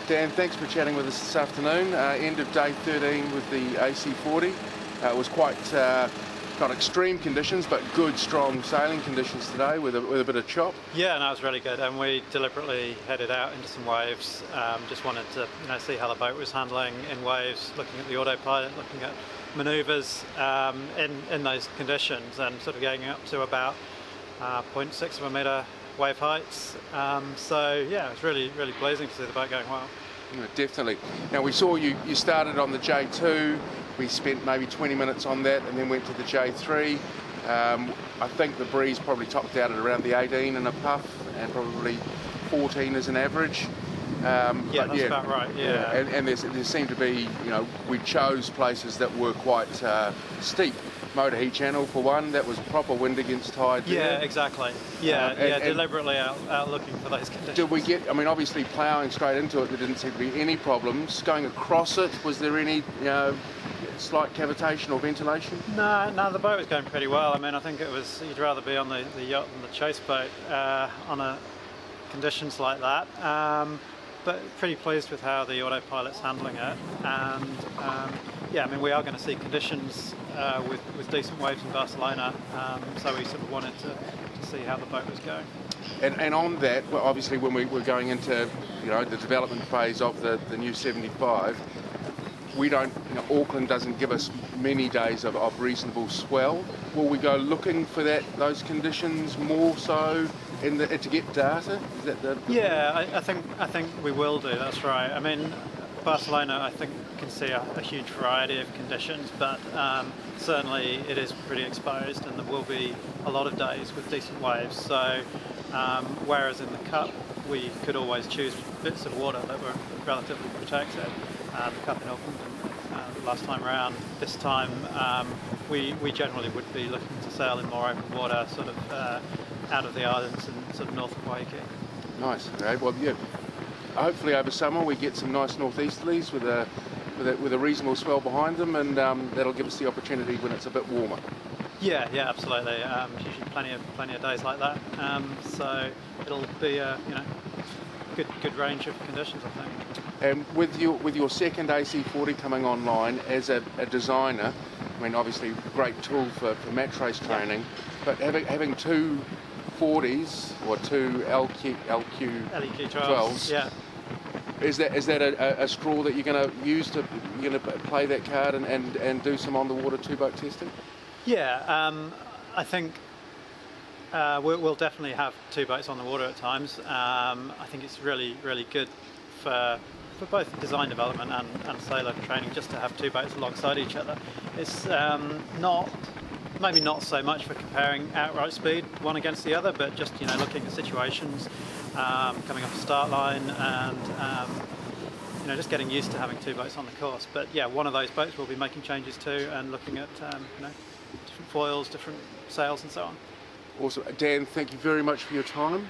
Dan, thanks for chatting with us this afternoon. End of day 13 with the AC40. It was quite not extreme conditions, but good, strong sailing conditions today with a bit of chop. Yeah, no, it was really good, and we deliberately headed out into some waves. Just wanted to see how the boat was handling in waves, looking at the autopilot, looking at manoeuvres in those conditions, and sort of getting up to about 0.6 of a metre wave heights. So yeah, it was really pleasing to see the boat going well. Yeah, definitely. Now we saw you started on the J2, we spent maybe 20 minutes on that and then went to the J3. I think the breeze probably topped out at around the 18 in a puff and probably 14 as an average. That's about right, yeah. And there seemed to be, we chose places that were quite steep. Motor heat channel for one, that was proper wind against tide there. Yeah, exactly. Yeah, deliberately out looking for those conditions. Did we get, obviously ploughing straight into it, there didn't seem to be any problems. Going across it, was there any slight cavitation or ventilation? No, the boat was going pretty well. I think it was, you'd rather be on the yacht than the chase boat on conditions like that. But pretty pleased with how the autopilot's handling it, and we are going to see conditions with decent waves in Barcelona, so we sort of wanted to see how the boat was going. And on that, well, obviously when we were going into the development phase of the new 75, we don't, Auckland doesn't give us many days of reasonable swell. Will we go looking for those conditions more so to get data? Is that the Yeah, I think we will do. That's right. Barcelona, I think, can see a huge variety of conditions, but certainly it is pretty exposed, and there will be a lot of days with decent waves. So, whereas in the Cup we could always choose bits of water that were relatively protected. The Cup in Auckland last time around. This time we generally would be looking to sail in more open water, sort of out of the islands and sort of north of Waiheke. Nice. Okay. Well, yeah. Hopefully over summer we get some nice northeasterlies with a reasonable swell behind them, and that'll give us the opportunity when it's a bit warmer. Yeah, absolutely. Usually plenty of days like that. So it'll be a good range of conditions, I think. And with your second AC40 coming online, as a designer, obviously great tool for match race training, but having two 40s or two LEQ12s, yeah. Is that a straw that you're going to use play that card and do some on the water two-boat testing? Yeah, I think we'll definitely have two boats on the water at times. I think it's really good for both design development and sailor training just to have two boats alongside each other. It's maybe not so much for comparing outright speed one against the other, but just looking at situations, coming off the start line, and just getting used to having two boats on the course. But yeah, one of those boats we'll be making changes to and looking at different foils, different sails, and so on. Awesome. Dan, thank you very much for your time.